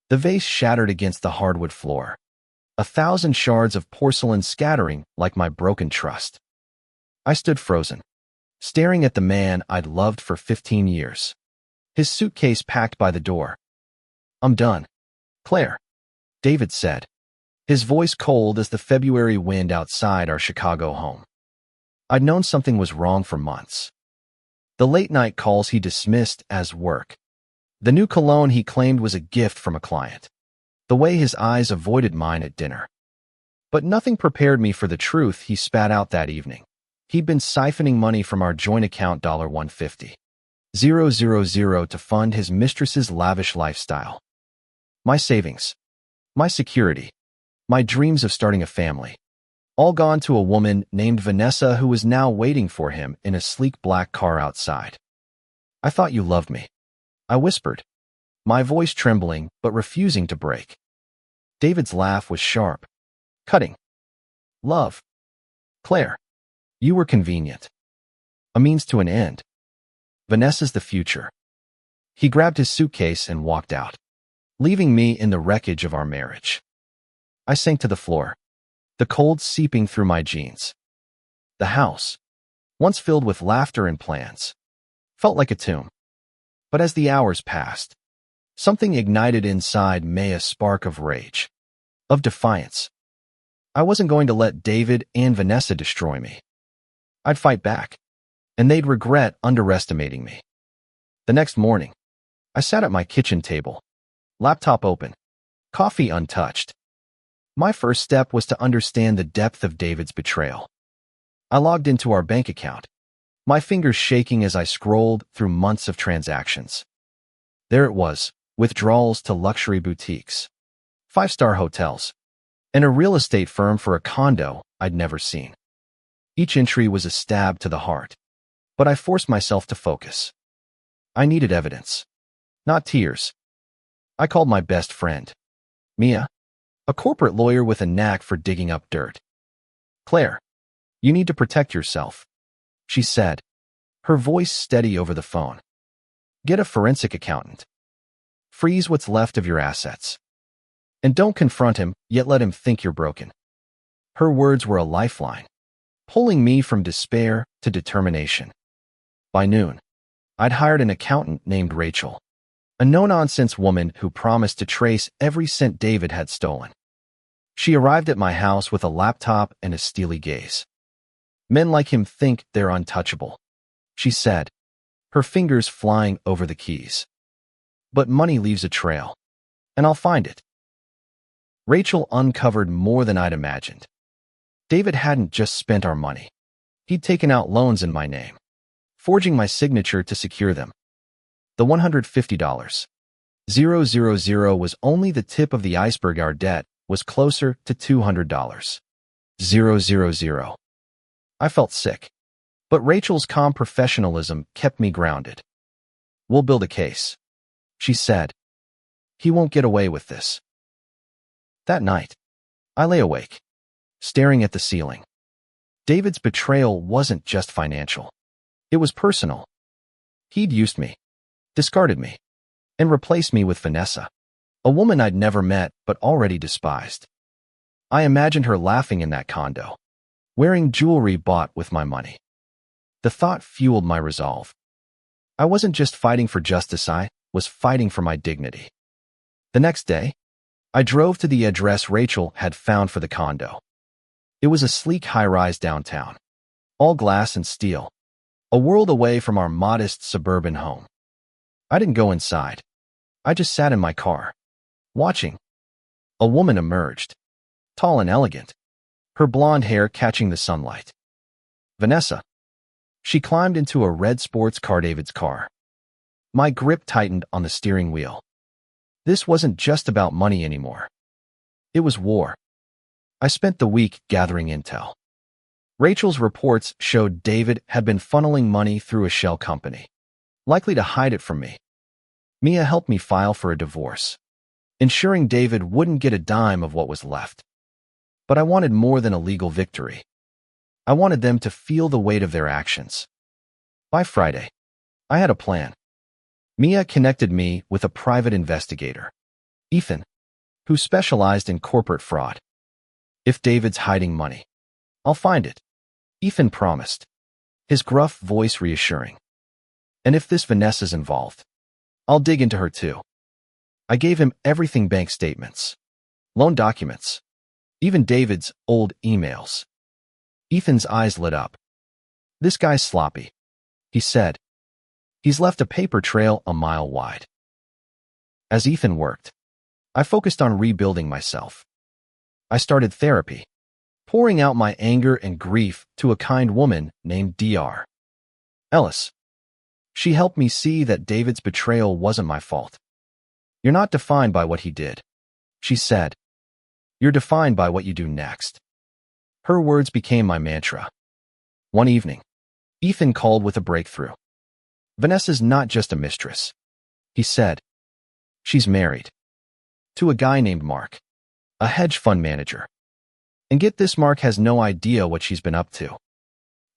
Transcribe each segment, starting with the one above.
The vase shattered against the hardwood floor, 1,000 shards of porcelain scattering like my broken trust. I stood frozen, staring at the man I'd loved for 15 years, his suitcase packed by the door. "I'm done, Claire," David said, his voice cold as the February wind outside our Chicago home. I'd known something was wrong for months. The late-night calls he dismissed as work. The new cologne he claimed was a gift from a client. The way his eyes avoided mine at dinner. But nothing prepared me for the truth he spat out that evening. He'd been siphoning money from our joint account $150,000 to fund his mistress's lavish lifestyle. My savings, my security, my dreams of starting a family, all gone to a woman named Vanessa who was now waiting for him in a sleek black car outside. "I thought you loved me," I whispered, my voice trembling but refusing to break. David's laugh was sharp, cutting. "Love? Claire, you were convenient. A means to an end. Vanessa's the future." He grabbed his suitcase and walked out, leaving me in the wreckage of our marriage. I sank to the floor, the cold seeping through my jeans. The house, once filled with laughter and plans, felt like a tomb. But as the hours passed, something ignited inside me, a spark of rage, of defiance. I wasn't going to let David and Vanessa destroy me. I'd fight back, and they'd regret underestimating me. The next morning, I sat at my kitchen table, laptop open, coffee untouched. My first step was to understand the depth of David's betrayal. I logged into our bank account, my fingers shaking as I scrolled through months of transactions. There it was, withdrawals to luxury boutiques, five-star hotels, and a real estate firm for a condo I'd never seen. Each entry was a stab to the heart, but I forced myself to focus. I needed evidence, not tears. I called my best friend, Mia, a corporate lawyer with a knack for digging up dirt. "Claire, you need to protect yourself," she said, her voice steady over the phone. "Get a forensic accountant. Freeze what's left of your assets. And don't confront him, yet let him think you're broken." Her words were a lifeline, pulling me from despair to determination. By noon, I'd hired an accountant named Rachel, a no-nonsense woman who promised to trace every cent David had stolen. She arrived at my house with a laptop and a steely gaze. "Men like him think they're untouchable," she said, her fingers flying over the keys. "But money leaves a trail, and I'll find it." Rachel uncovered more than I'd imagined. David hadn't just spent our money. He'd taken out loans in my name, forging my signature to secure them. The $150,000 was only the tip of the iceberg. Our debt was closer to $200,000. I felt sick, but Rachel's calm professionalism kept me grounded. "We'll build a case," she said. "He won't get away with this." That night, I lay awake, staring at the ceiling. David's betrayal wasn't just financial. It was personal. He'd used me, discarded me, and replaced me with Vanessa, a woman I'd never met but already despised. I imagined her laughing in that condo, wearing jewelry bought with my money. The thought fueled my resolve. I wasn't just fighting for justice, I was fighting for my dignity. The next day, I drove to the address Rachel had found for the condo. It was a sleek high-rise downtown, all glass and steel, a world away from our modest suburban home. I didn't go inside. I just sat in my car, watching. A woman emerged, tall and elegant, her blonde hair catching the sunlight. Vanessa. She climbed into a red sports car, David's car. My grip tightened on the steering wheel. This wasn't just about money anymore. It was war. I spent the week gathering intel. Rachel's reports showed David had been funneling money through a shell company, likely to hide it from me. Mia helped me file for a divorce, ensuring David wouldn't get a dime of what was left. But I wanted more than a legal victory. I wanted them to feel the weight of their actions. By Friday, I had a plan. Mia connected me with a private investigator, Ethan, who specialized in corporate fraud. If David's hiding money, I'll find it, Ethan promised, his gruff voice reassuring. And if this Vanessa's involved, I'll dig into her too. I gave him everything: bank statements, loan documents, even David's old emails. Ethan's eyes lit up. This guy's sloppy, he said. He's left a paper trail a mile wide. As Ethan worked, I focused on rebuilding myself. I started therapy, pouring out my anger and grief to a kind woman named Dr. Ellis. She helped me see that David's betrayal wasn't my fault. You're not defined by what he did, she said. You're defined by what you do next. Her words became my mantra. One evening, Ethan called with a breakthrough. Vanessa's not just a mistress, he said. She's married to a guy named Mark, a hedge fund manager. And get this, Mark has no idea what she's been up to.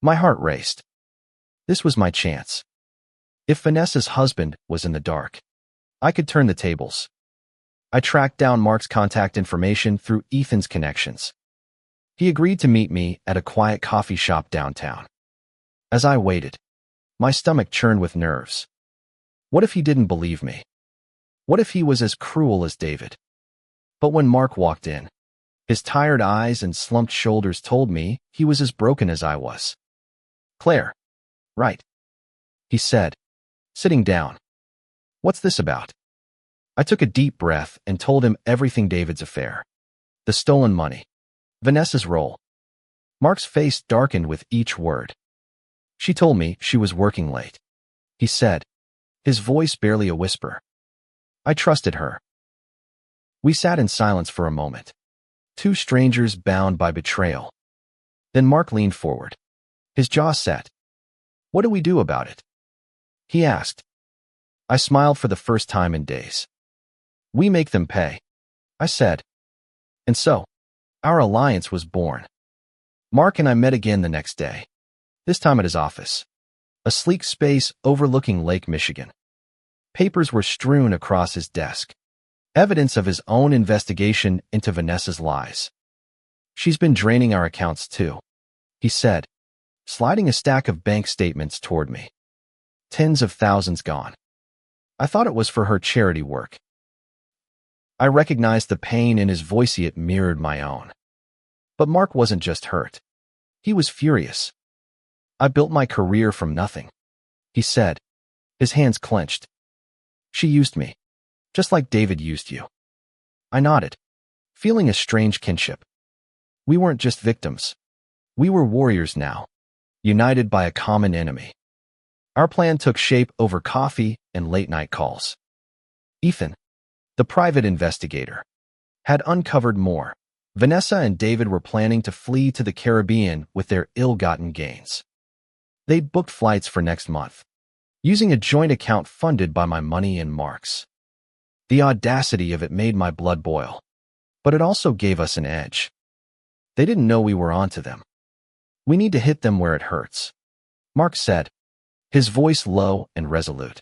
My heart raced. This was my chance. If Vanessa's husband was in the dark, I could turn the tables. I tracked down Mark's contact information through Ethan's connections. He agreed to meet me at a quiet coffee shop downtown. As I waited, my stomach churned with nerves. What if he didn't believe me? What if he was as cruel as David? But when Mark walked in, his tired eyes and slumped shoulders told me he was as broken as I was. Claire, right, he said, sitting down. What's this about? I took a deep breath and told him everything: David's affair, the stolen money, Vanessa's role. Mark's face darkened with each word. She told me she was working late, he said, his voice barely a whisper. I trusted her. We sat in silence for a moment, two strangers bound by betrayal. Then Mark leaned forward, his jaw set. What do we do about it? He asked. I smiled for the first time in days. We make them pay, I said. And so, our alliance was born. Mark and I met again the next day, this time at his office, a sleek space overlooking Lake Michigan. Papers were strewn across his desk, evidence of his own investigation into Vanessa's lies. She's been draining our accounts too, he said, sliding a stack of bank statements toward me. Tens of thousands gone. I thought it was for her charity work. I recognized the pain in his voice. It mirrored my own. But Mark wasn't just hurt. He was furious. I built my career from nothing, he said, his hands clenched. She used me, just like David used you. I nodded, feeling a strange kinship. We weren't just victims. We were warriors now, united by a common enemy. Our plan took shape over coffee and late-night calls. Ethan, the private investigator, had uncovered more. Vanessa and David were planning to flee to the Caribbean with their ill-gotten gains. They'd booked flights for next month, using a joint account funded by my money and Mark's. The audacity of it made my blood boil, but it also gave us an edge. They didn't know we were onto them. We need to hit them where it hurts, Mark said, his voice low and resolute.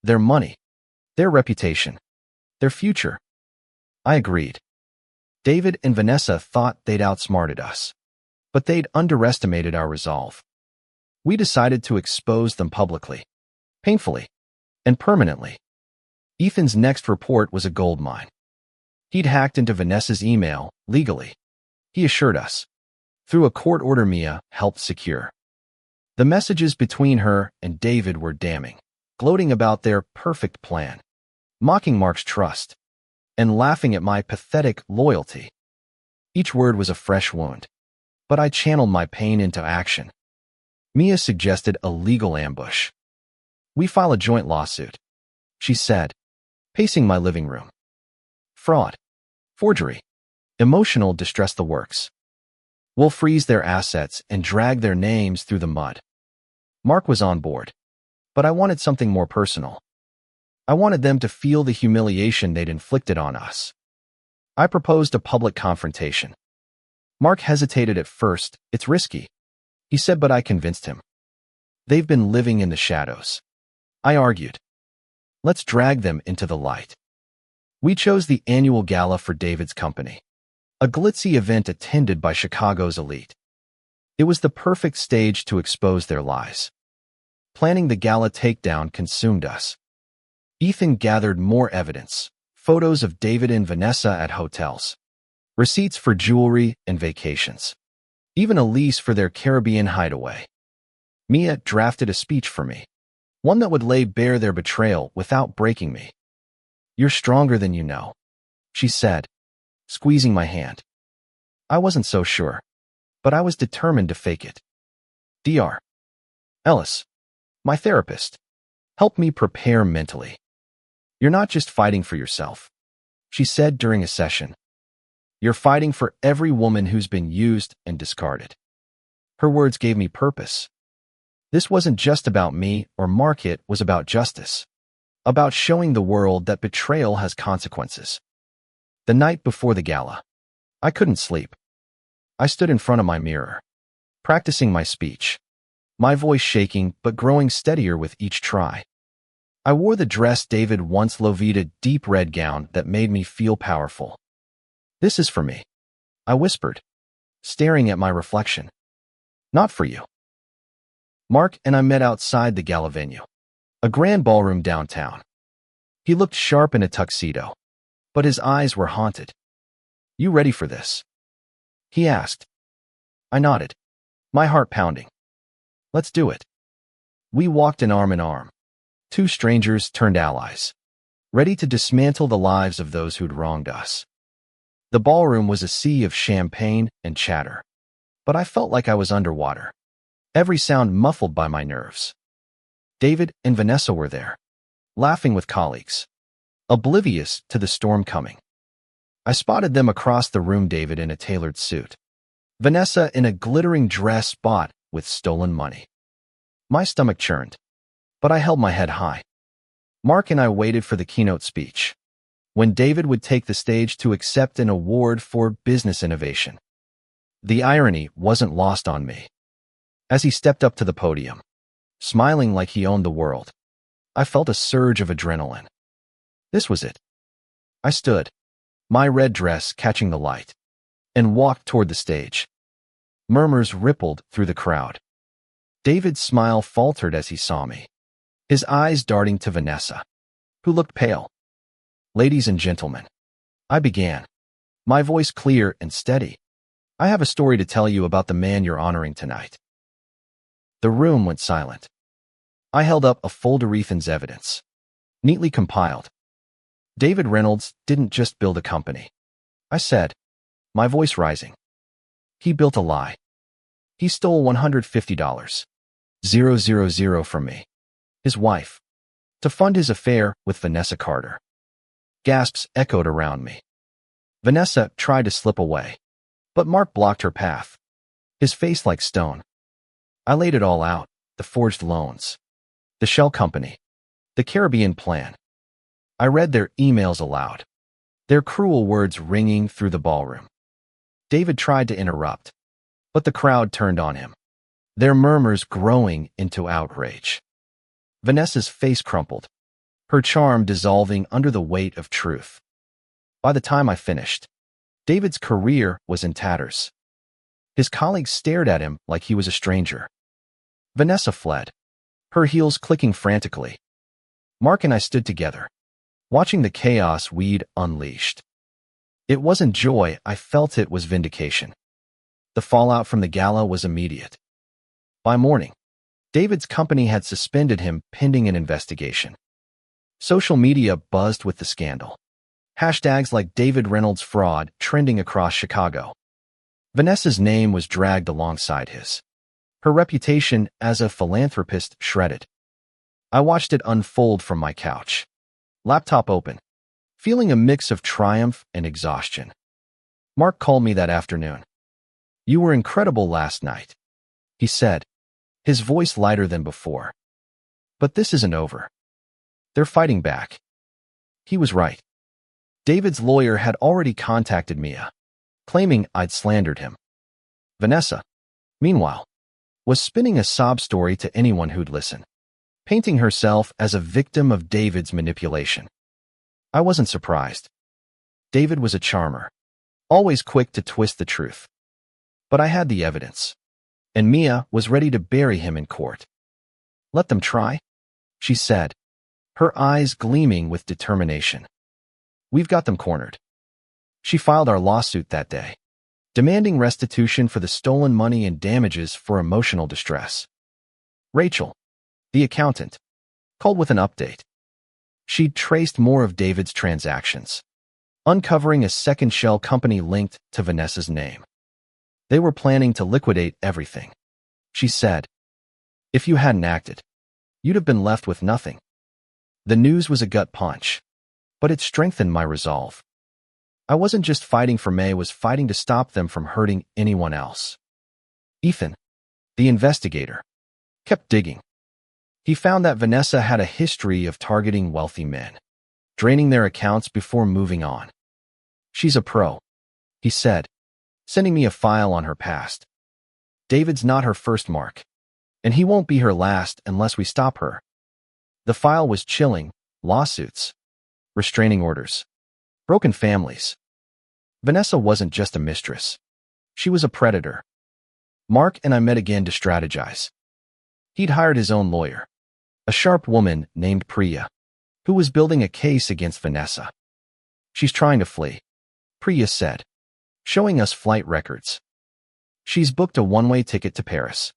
Their money, their reputation, their future. I agreed. David and Vanessa thought they'd outsmarted us, but they'd underestimated our resolve. We decided to expose them publicly, painfully, and permanently. Ethan's next report was a goldmine. He'd hacked into Vanessa's email legally, he assured us, through a court order Mia helped secure. The messages between her and David were damning, gloating about their perfect plan, mocking Mark's trust, and laughing at my pathetic loyalty. Each word was a fresh wound, but I channeled my pain into action. Mia suggested a legal ambush. We file a joint lawsuit, she said, pacing my living room. Fraud, forgery, emotional distress, the works. We'll freeze their assets and drag their names through the mud. Mark was on board, but I wanted something more personal. I wanted them to feel the humiliation they'd inflicted on us. I proposed a public confrontation. Mark hesitated at first. It's risky, he said, but I convinced him. They've been living in the shadows, I argued. Let's drag them into the light. We chose the annual gala for David's company, a glitzy event attended by Chicago's elite. It was the perfect stage to expose their lies. Planning the gala takedown consumed us. Ethan gathered more evidence, photos of David and Vanessa at hotels, receipts for jewelry and vacations, even a lease for their Caribbean hideaway. Mia drafted a speech for me, one that would lay bare their betrayal without breaking me. "You're stronger than you know," she said, squeezing my hand. I wasn't so sure, but I was determined to fake it. Dr. Ellis, my therapist, helped me prepare mentally. "You're not just fighting for yourself," she said during a session. "You're fighting for every woman who's been used and discarded." Her words gave me purpose. This wasn't just about me or Mark, it was about justice, about showing the world that betrayal has consequences. The night before the gala, I couldn't sleep. I stood in front of my mirror, practicing my speech, my voice shaking but growing steadier with each try. I wore the dress David once loved, a deep red gown that made me feel powerful. "This is for me," I whispered, staring at my reflection. "Not for you." Mark and I met outside the gala venue, a grand ballroom downtown. He looked sharp in a tuxedo, but his eyes were haunted. "You ready for this?" he asked. I nodded, my heart pounding. "Let's do it." We walked in arm, two strangers turned allies, ready to dismantle the lives of those who'd wronged us. The ballroom was a sea of champagne and chatter, but I felt like I was underwater, every sound muffled by my nerves. David and Vanessa were there, laughing with colleagues, oblivious to the storm coming. I spotted them across the room, David in a tailored suit, Vanessa in a glittering dress bought with stolen money. My stomach churned, but I held my head high. Mark and I waited for the keynote speech, when David would take the stage to accept an award for business innovation. The irony wasn't lost on me. As he stepped up to the podium, smiling like he owned the world, I felt a surge of adrenaline. This was it. I stood, my red dress catching the light, and walked toward the stage. Murmurs rippled through the crowd. David's smile faltered as he saw me, his eyes darting to Vanessa, who looked pale. "Ladies and gentlemen," I began, my voice clear and steady, "I have a story to tell you about the man you're honoring tonight." The room went silent. I held up a folder of Ethan's evidence, neatly compiled. "David Reynolds didn't just build a company," I said, my voice rising. "He built a lie. He stole $150,000 from me, his wife, to fund his affair with Vanessa Carter." Gasps echoed around me. Vanessa tried to slip away, but Mark blocked her path, his face like stone. I laid it all out, the forged loans, the shell company, the Caribbean plan. I read their emails aloud, their cruel words ringing through the ballroom. David tried to interrupt, but the crowd turned on him, their murmurs growing into outrage. Vanessa's face crumpled, her charm dissolving under the weight of truth. By the time I finished, David's career was in tatters. His colleagues stared at him like he was a stranger. Vanessa fled, her heels clicking frantically. Mark and I stood together, watching the chaos we'd unleashed. It wasn't joy, I felt it was vindication. The fallout from the gala was immediate. By morning, David's company had suspended him pending an investigation. Social media buzzed with the scandal. Hashtags like David Reynolds fraud trending across Chicago. Vanessa's name was dragged alongside his, her reputation as a philanthropist shredded. I watched it unfold from my couch, laptop open, feeling a mix of triumph and exhaustion. Mark called me that afternoon. "You were incredible last night," he said, his voice lighter than before. "But this isn't over. They're fighting back." He was right. David's lawyer had already contacted Mia, claiming I'd slandered him. Vanessa, meanwhile, was spinning a sob story to anyone who'd listen, painting herself as a victim of David's manipulation. I wasn't surprised. David was a charmer, always quick to twist the truth. But I had the evidence, and Mia was ready to bury him in court. "Let them try," she said, her eyes gleaming with determination. "We've got them cornered." She filed our lawsuit that day, demanding restitution for the stolen money and damages for emotional distress. Rachel, the accountant, called with an update. She'd traced more of David's transactions, uncovering a second shell company linked to Vanessa's name. They were planning to liquidate everything, she said. "If you hadn't acted, you'd have been left with nothing." The news was a gut punch, but it strengthened my resolve. I wasn't just fighting for May, I was fighting to stop them from hurting anyone else. Ethan, the investigator, kept digging. He found that Vanessa had a history of targeting wealthy men, draining their accounts before moving on. "She's a pro," he said, sending me a file on her past. "David's not her first mark, and he won't be her last unless we stop her." The file was chilling: lawsuits, restraining orders, broken families. Vanessa wasn't just a mistress. She was a predator. Mark and I met again to strategize. He'd hired his own lawyer, a sharp woman named Priya, who was building a case against Vanessa. "She's trying to flee," Priya said, showing us flight records. "She's booked a one-way ticket to Paris."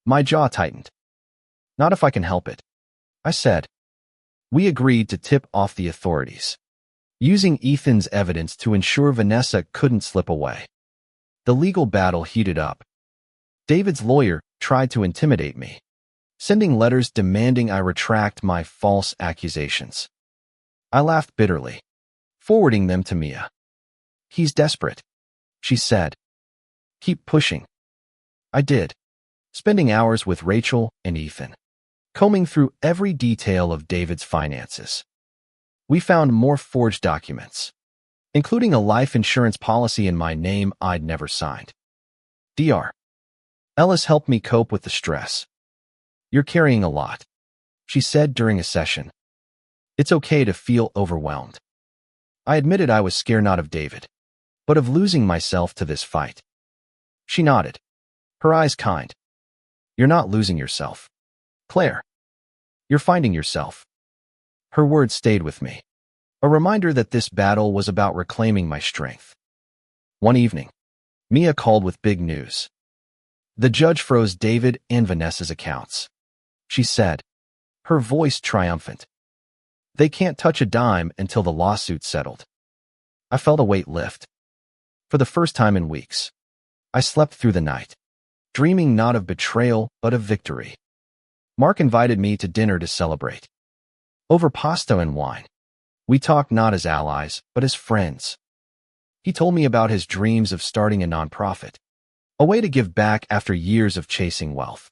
My jaw tightened. "Not if I can help it," I said. We agreed to tip off the authorities, using Ethan's evidence to ensure Vanessa couldn't slip away. The legal battle heated up. David's lawyer tried to intimidate me, sending letters demanding I retract my false accusations. I laughed bitterly, forwarding them to Mia. "He's desperate," she said. "Keep pushing." I did, spending hours with Rachel and Ethan, combing through every detail of David's finances. We found more forged documents, including a life insurance policy in my name I'd never signed. Dr. Ellis helped me cope with the stress. "You're carrying a lot," she said during a session. "It's okay to feel overwhelmed." I admitted I was scared not of David, but of losing myself to this fight. She nodded, her eyes kind. "You're not losing yourself, Claire. You're finding yourself." Her words stayed with me, a reminder that this battle was about reclaiming my strength. One evening, Mia called with big news. The judge froze David and Vanessa's accounts, she said, her voice triumphant. "They can't touch a dime until the lawsuit's settled." I felt a weight lift. For the first time in weeks, I slept through the night, dreaming not of betrayal but of victory. Mark invited me to dinner to celebrate. Over pasta and wine, we talked not as allies but as friends. He told me about his dreams of starting a nonprofit, a way to give back after years of chasing wealth.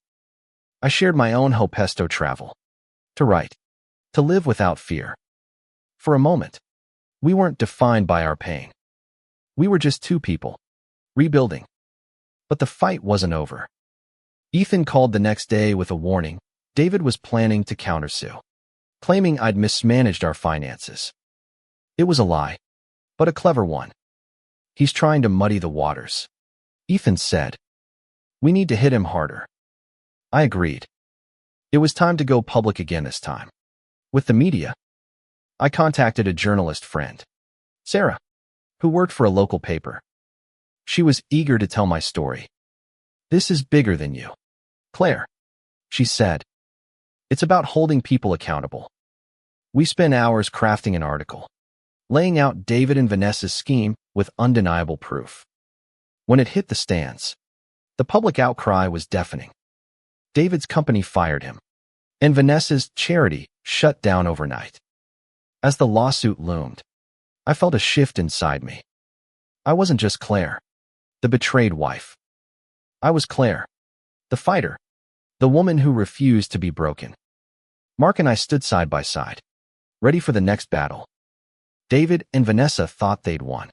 I shared my own hope: to travel, to write, to live without fear. For a moment, we weren't defined by our pain. We were just two people, rebuilding. But the fight wasn't over. Ethan called the next day with a warning. David was planning to countersue, claiming I'd mismanaged our finances. It was a lie, but a clever one. "He's trying to muddy the waters," Ethan said. "We need to hit him harder." I agreed. It was time to go public again this time. With the media, I contacted a journalist friend, Sarah, who worked for a local paper. She was eager to tell my story. "This is bigger than you, Claire," she said. "It's about holding people accountable." We spent hours crafting an article, laying out David and Vanessa's scheme with undeniable proof. When it hit the stands, the public outcry was deafening. David's company fired him, and Vanessa's charity shut down overnight. As the lawsuit loomed, I felt a shift inside me. I wasn't just Claire, the betrayed wife. I was Claire, the fighter, the woman who refused to be broken. Mark and I stood side by side, ready for the next battle. David and Vanessa thought they'd won,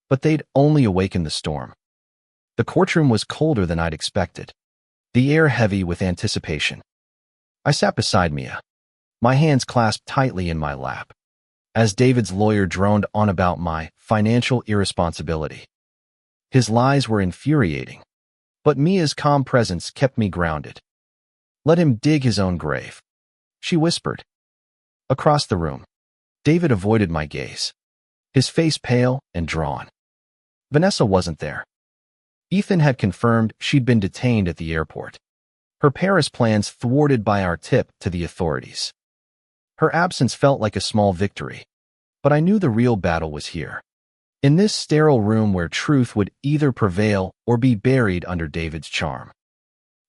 but they'd only awakened the storm. The courtroom was colder than I'd expected, the air heavy with anticipation. I sat beside Mia, my hands clasped tightly in my lap. as David's lawyer droned on about my financial irresponsibility. His lies were infuriating, but Mia's calm presence kept me grounded. Let him dig his own grave, she whispered. Across the room, David avoided my gaze, his face pale and drawn. Vanessa wasn't there. Ethan had confirmed she'd been detained at the airport, her Paris plans thwarted by our tip to the authorities. Her absence felt like a small victory, but I knew the real battle was here, in this sterile room where truth would either prevail or be buried under David's charm.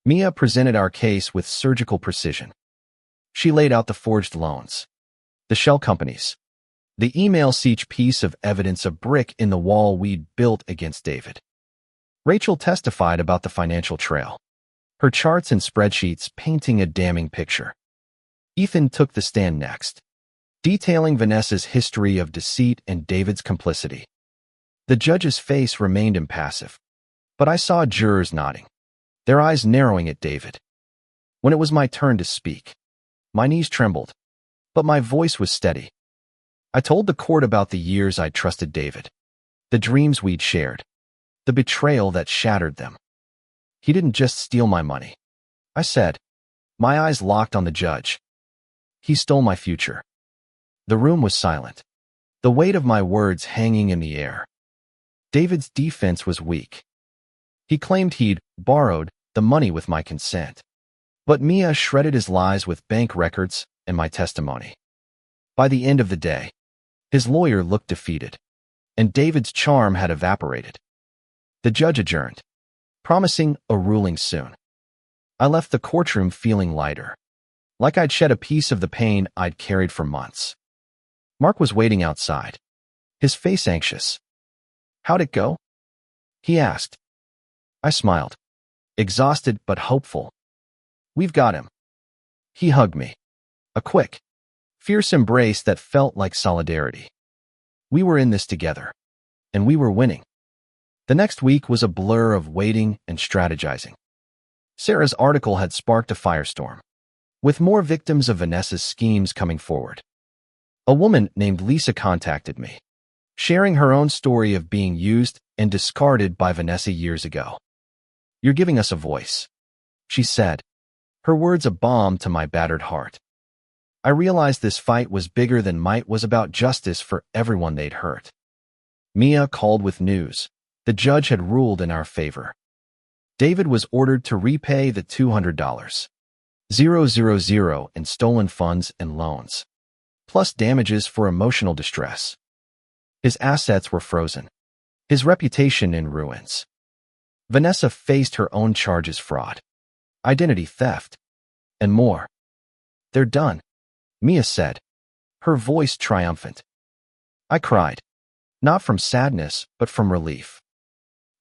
Mia presented our case with surgical precision. She laid out the forged loans, the shell companies, the emails, each piece of evidence a brick in the wall we'd built against David. Rachel testified about the financial trail, her charts and spreadsheets painting a damning picture. Ethan took the stand next, detailing Vanessa's history of deceit and David's complicity. The judge's face remained impassive, but I saw jurors nodding, their eyes narrowing at David. When it was my turn to speak, my knees trembled, but my voice was steady. I told the court about the years I'd trusted David, the dreams we'd shared, the betrayal that shattered them. He didn't just steal my money, I said, my eyes locked on the judge. He stole my future. The room was silent, the weight of my words hanging in the air. David's defense was weak. He claimed he'd borrowed the money with my consent, but Mia shredded his lies with bank records and my testimony. By the end of the day, his lawyer looked defeated, and David's charm had evaporated. The judge adjourned, promising a ruling soon. I left the courtroom feeling lighter, like I'd shed a piece of the pain I'd carried for months. Mark was waiting outside, his face anxious. How'd it go? He asked. I smiled, exhausted but hopeful. We've got him. He hugged me, a quick, fierce embrace that felt like solidarity. We were in this together, and we were winning. The next week was a blur of waiting and strategizing. Sarah's article had sparked a firestorm, with more victims of Vanessa's schemes coming forward. A woman named Lisa contacted me, sharing her own story of being used and discarded by Vanessa years ago. You're giving us a voice, she said, her words a balm to my battered heart. I realized this fight was bigger than might, was about justice for everyone they'd hurt. Mia called with news. The judge had ruled in our favor. David was ordered to repay the $200,000 in stolen funds and loans, plus damages for emotional distress. His assets were frozen, his reputation in ruins. Vanessa faced her own charges: fraud, identity theft, and more. They're done, Mia said, her voice triumphant. I cried, not from sadness, but from relief.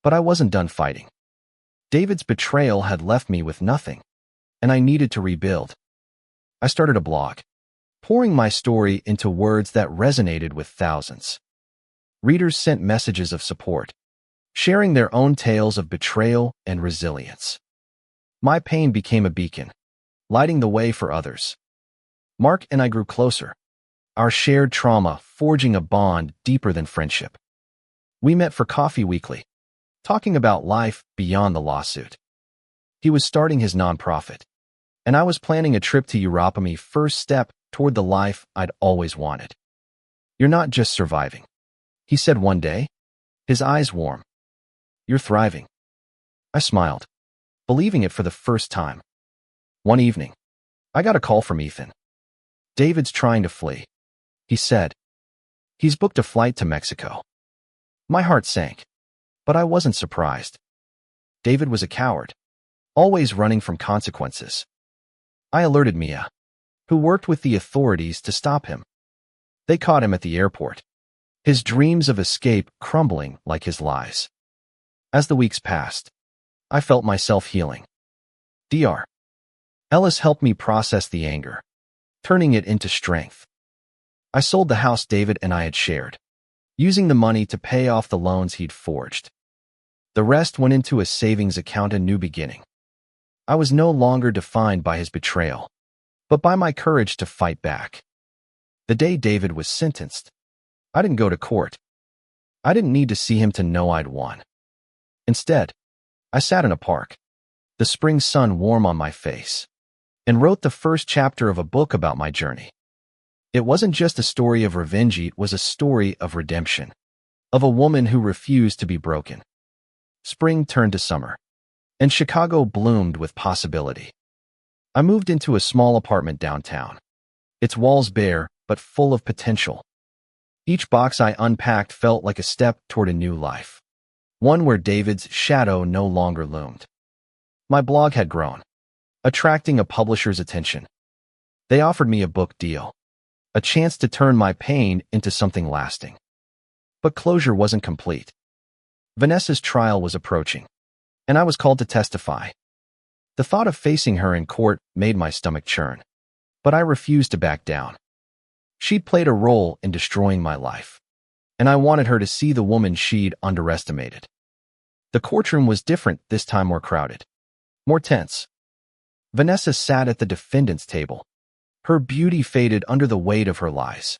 But I wasn't done fighting. David's betrayal had left me with nothing, and I needed to rebuild. I started a blog, pouring my story into words that resonated with thousands. Readers sent messages of support, sharing their own tales of betrayal and resilience. My pain became a beacon, lighting the way for others. Mark and I grew closer, our shared trauma forging a bond deeper than friendship. We met for coffee weekly, talking about life beyond the lawsuit. He was starting his nonprofit, and I was planning a trip to Europe, my first step toward the life I'd always wanted. You're not just surviving, he said one day, his eyes warm. You're thriving. I smiled, believing it for the first time. One evening, I got a call from Ethan. David's trying to flee, he said. He's booked a flight to Mexico. My heart sank, but I wasn't surprised. David was a coward, always running from consequences. I alerted Mia, who worked with the authorities to stop him. They caught him at the airport, his dreams of escape crumbling like his lies. As the weeks passed, I felt myself healing. Dr. Ellis helped me process the anger, turning it into strength. I sold the house David and I had shared, using the money to pay off the loans he'd forged. The rest went into a savings account, a new beginning. I was no longer defined by his betrayal, but by my courage to fight back. The day David was sentenced, I didn't go to court. I didn't need to see him to know I'd won. Instead, I sat in a park, the spring sun warm on my face, and wrote the first chapter of a book about my journey. It wasn't just a story of revenge, it was a story of redemption, of a woman who refused to be broken. Spring turned to summer, and Chicago bloomed with possibility. I moved into a small apartment downtown, its walls bare but full of potential. Each box I unpacked felt like a step toward a new life, one where David's shadow no longer loomed. My blog had grown, attracting a publisher's attention. They offered me a book deal, a chance to turn my pain into something lasting. But closure wasn't complete. Vanessa's trial was approaching, and I was called to testify. The thought of facing her in court made my stomach churn, but I refused to back down. She'd played a role in destroying my life, and I wanted her to see the woman she'd underestimated. The courtroom was different, this time more crowded, more tense. Vanessa sat at the defendant's table, her beauty faded under the weight of her lies.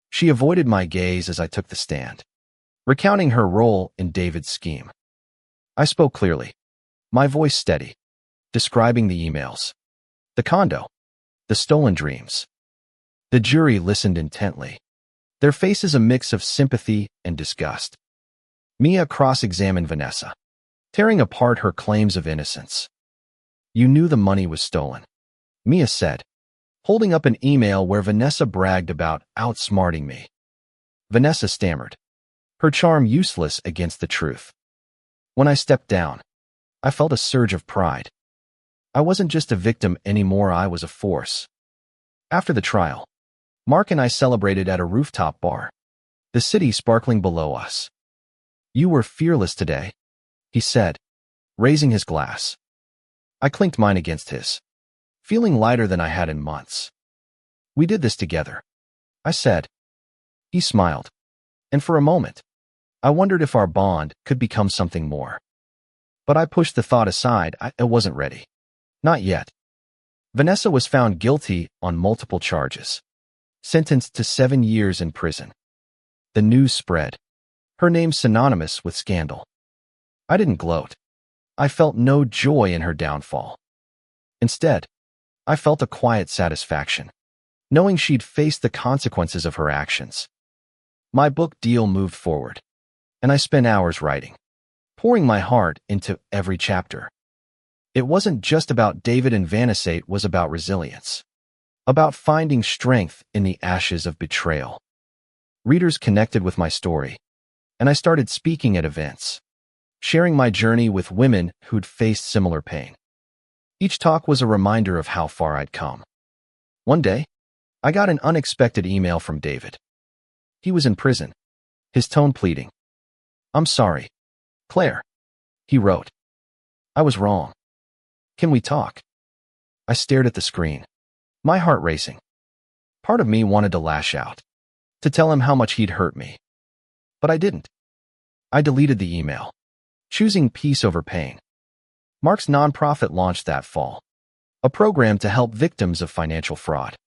She avoided my gaze as I took the stand, recounting her role in David's scheme. I spoke clearly, my voice steady, describing the emails, the condo, the stolen dreams. The jury listened intently, their faces a mix of sympathy and disgust. Mia cross-examined Vanessa, tearing apart her claims of innocence. "You knew the money was stolen," Mia said, holding up an email where Vanessa bragged about outsmarting me. Vanessa stammered, her charm useless against the truth. When I stepped down, I felt a surge of pride. I wasn't just a victim anymore, I was a force. After the trial, Mark and I celebrated at a rooftop bar, the city sparkling below us. "You were fearless today," he said, raising his glass. I clinked mine against his, feeling lighter than I had in months. "We did this together," I said. He smiled, and for a moment, I wondered if our bond could become something more. But I pushed the thought aside. I wasn't ready. Not yet. Vanessa was found guilty on multiple charges, sentenced to 7 years in prison. The news spread, her name synonymous with scandal. I didn't gloat. I felt no joy in her downfall. Instead, I felt a quiet satisfaction, knowing she'd face the consequences of her actions. My book deal moved forward, and I spent hours writing, pouring my heart into every chapter. It wasn't just about David and Vanessa, it was about resilience, about finding strength in the ashes of betrayal. Readers connected with my story, and I started speaking at events, sharing my journey with women who'd faced similar pain. Each talk was a reminder of how far I'd come. One day, I got an unexpected email from David. He was in prison, his tone pleading. "I'm sorry, Claire," he wrote. "I was wrong. Can we talk?" I stared at the screen, my heart racing. Part of me wanted to lash out, to tell him how much he'd hurt me. But I didn't. I deleted the email, choosing peace over pain. Mark's nonprofit launched that fall, a program to help victims of financial fraud.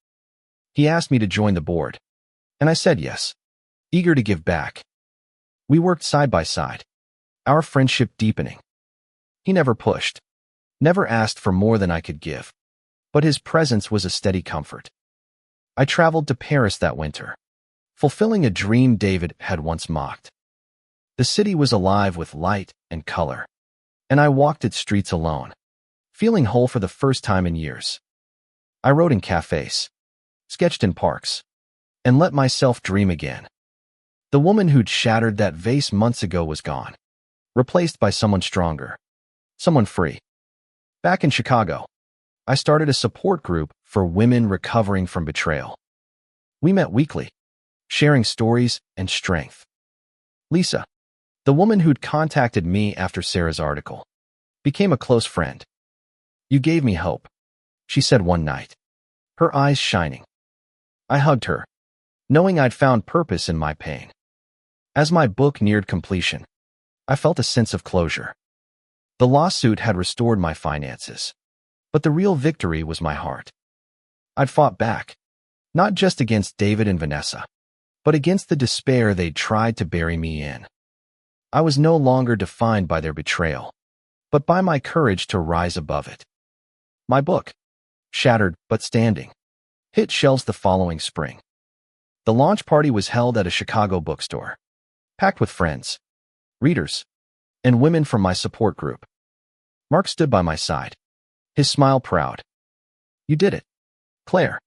He asked me to join the board, and I said yes, eager to give back. We worked side by side, our friendship deepening. He never pushed, never asked for more than I could give, but his presence was a steady comfort. I traveled to Paris that winter, fulfilling a dream David had once mocked. The city was alive with light and color, and I walked its streets alone, feeling whole for the first time in years. I wrote in cafes, sketched in parks, and let myself dream again. The woman who'd shattered that vase months ago was gone, replaced by someone stronger, someone free. Back in Chicago, I started a support group for women recovering from betrayal. We met weekly, sharing stories and strength. Lisa, the woman who'd contacted me after Sarah's article, became a close friend. "You gave me hope," she said one night, her eyes shining. I hugged her, knowing I'd found purpose in my pain. As my book neared completion, I felt a sense of closure. The lawsuit had restored my finances, but the real victory was my heart. I'd fought back, Not just against David and Vanessa, but against the despair they'd tried to bury me in. I was no longer defined by their betrayal, but by my courage to rise above it. My book, Shattered but Standing, hit shelves the following spring. The launch party was held at a Chicago bookstore, packed with friends, readers, and women from my support group. Mark stood by my side, his smile proud. "You did it, Claire,"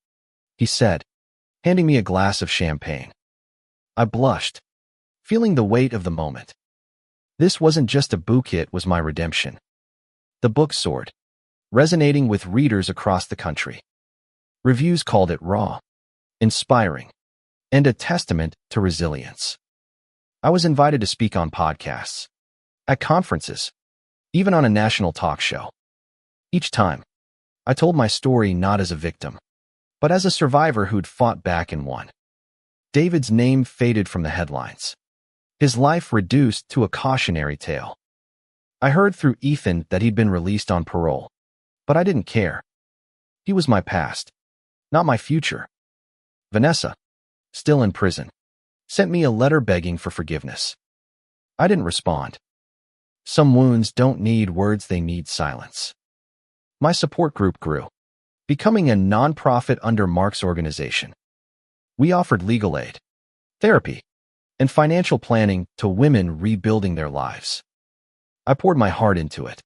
he said, handing me a glass of champagne. I blushed, feeling the weight of the moment. This wasn't just a book, it was my redemption. The book soared, resonating with readers across the country. Reviews called it raw, inspiring, and a testament to resilience. I was invited to speak on podcasts, at conferences, even on a national talk show. Each time, I told my story not as a victim, but as a survivor who'd fought back and won. David's name faded from the headlines, his life reduced to a cautionary tale. I heard through Ethan that he'd been released on parole, but I didn't care. He was my past, not my future. Vanessa, still in prison, sent me a letter begging for forgiveness. I didn't respond. Some wounds don't need words, they need silence. My support group grew, becoming a nonprofit under Mark's organization. We offered legal aid, therapy, and financial planning to women rebuilding their lives. I poured my heart into it,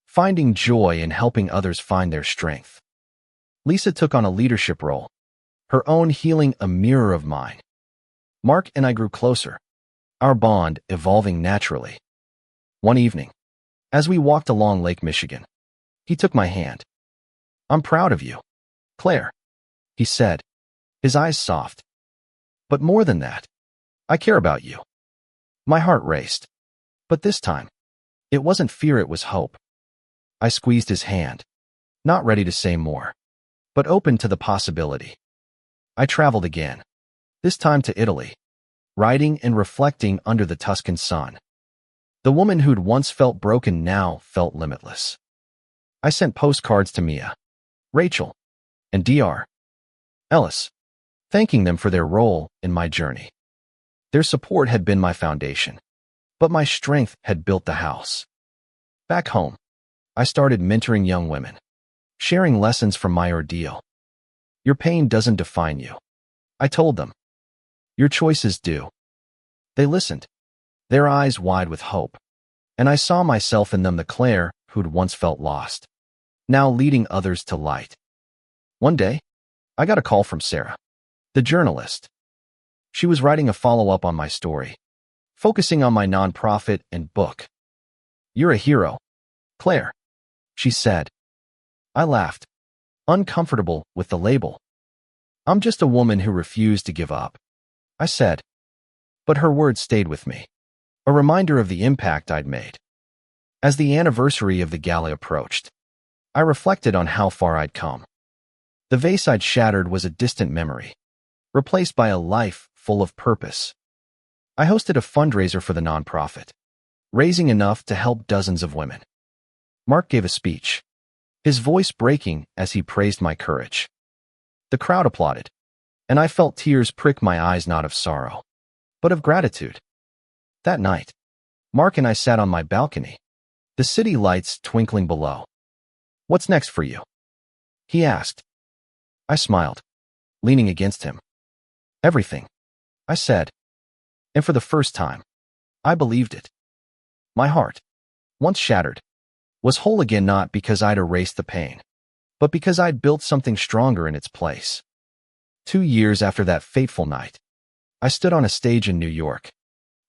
finding joy in helping others find their strength. Lisa took on a leadership role, her own healing a mirror of mine. Mark and I grew closer, our bond evolving naturally. One evening, as we walked along Lake Michigan, he took my hand. "I'm proud of you, Claire," he said, his eyes soft. "But more than that, I care about you." My heart raced, but this time, it wasn't fear, it was hope. I squeezed his hand, not ready to say more, but open to the possibility. I traveled again, this time to Italy, writing and reflecting under the Tuscan sun. The woman who'd once felt broken now felt limitless. I sent postcards to Mia, Rachel, and Dr. Ellis, thanking them for their role in my journey. Their support had been my foundation, but my strength had built the house. Back home, I started mentoring young women, sharing lessons from my ordeal. "Your pain doesn't define you," I told them. "Your choices do." They listened, their eyes wide with hope, and I saw myself in them, the Claire who'd once felt lost, now leading others to light. One day, I got a call from Sarah, the journalist. She was writing a follow-up on my story, focusing on my nonprofit and book. "You're a hero, Claire," she said. I laughed, uncomfortable with the label. "I'm just a woman who refused to give up," I said. But her words stayed with me, a reminder of the impact I'd made. As the anniversary of the gala approached, I reflected on how far I'd come. The vase I'd shattered was a distant memory, replaced by a life full of purpose. I hosted a fundraiser for the nonprofit, raising enough to help dozens of women. Mark gave a speech, his voice breaking as he praised my courage. The crowd applauded, and I felt tears prick my eyes, not of sorrow, but of gratitude. That night, Mark and I sat on my balcony, the city lights twinkling below. "What's next for you?" he asked. I smiled, leaning against him. "Everything," I said. And for the first time, I believed it. My heart, once shattered, was whole again, not because I'd erased the pain, but because I'd built something stronger in its place. 2 years after that fateful night, I stood on a stage in New York,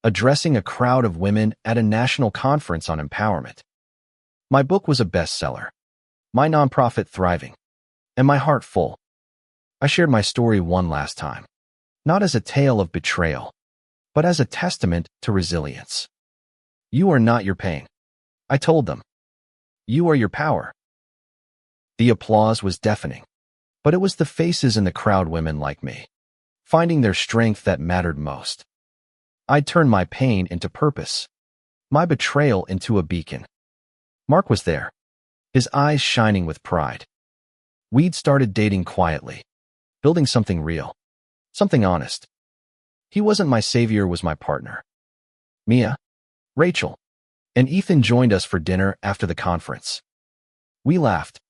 addressing a crowd of women at a national conference on empowerment. My book was a bestseller, my nonprofit thriving, and my heart full. I shared my story one last time, not as a tale of betrayal, but as a testament to resilience. "You are not your pain," I told them. "You are your power." The applause was deafening, but it was the faces in the crowd, women like me, finding their strength, that mattered most. I turned my pain into purpose, my betrayal into a beacon. Mark was there, his eyes shining with pride. We'd started dating quietly, building something real, something honest. He wasn't my savior, was my partner. Mia, Rachel, and Ethan joined us for dinner after the conference. We laughed,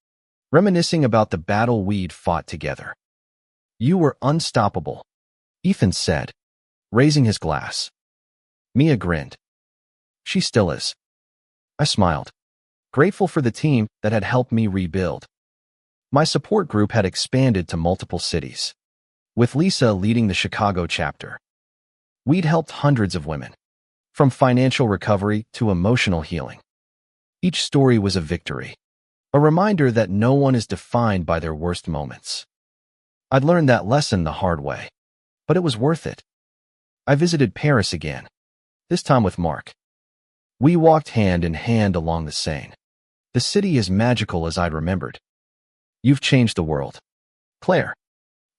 reminiscing about the battle we'd fought together. You were unstoppable, Ethan said, raising his glass. Mia grinned. She still is. I smiled, grateful for the team that had helped me rebuild. My support group had expanded to multiple cities, with Lisa leading the Chicago chapter. We'd helped hundreds of women, from financial recovery to emotional healing. Each story was a victory, a reminder that no one is defined by their worst moments. I'd learned that lesson the hard way, but it was worth it. I visited Paris again, this time with Mark. We walked hand in hand along the Seine. The city as magical as I'd remembered. You've changed the world, Claire,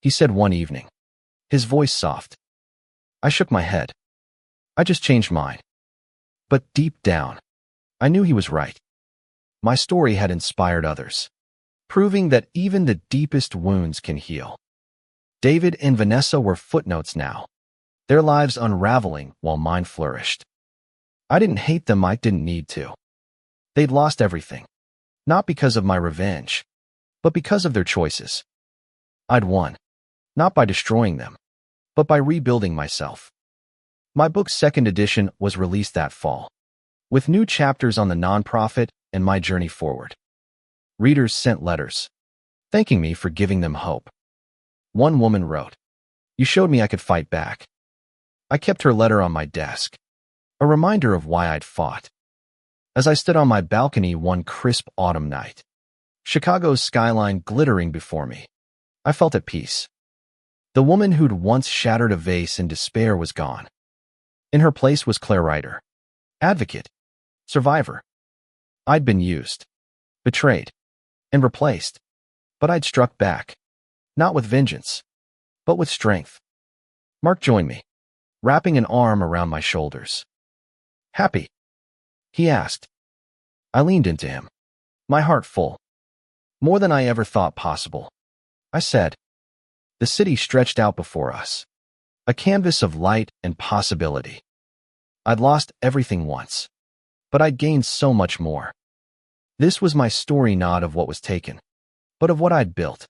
he said one evening, his voice soft. I shook my head. I just changed mine. But deep down, I knew he was right. My story had inspired others, proving that even the deepest wounds can heal. David and Vanessa were footnotes now, their lives unraveling while mine flourished. I didn't hate them, I didn't need to. They'd lost everything, not because of my revenge, but because of their choices. I'd won, not by destroying them, but by rebuilding myself. My book's second edition was released that fall, with new chapters on the nonprofit and my journey forward. Readers sent letters, thanking me for giving them hope. One woman wrote, "You showed me I could fight back." I kept her letter on my desk, a reminder of why I'd fought. As I stood on my balcony one crisp autumn night, Chicago's skyline glittering before me, I felt at peace. The woman who'd once shattered a vase in despair was gone. In her place was Claire Ryder, advocate, survivor. I'd been used, betrayed, and replaced, but I'd struck back, not with vengeance, but with strength. Mark joined me, wrapping an arm around my shoulders. "Happy?" he asked. I leaned into him, my heart full. More than I ever thought possible, I said. The city stretched out before us, a canvas of light and possibility. I'd lost everything once, but I'd gained so much more. This was my story, not of what was taken, but of what I'd built.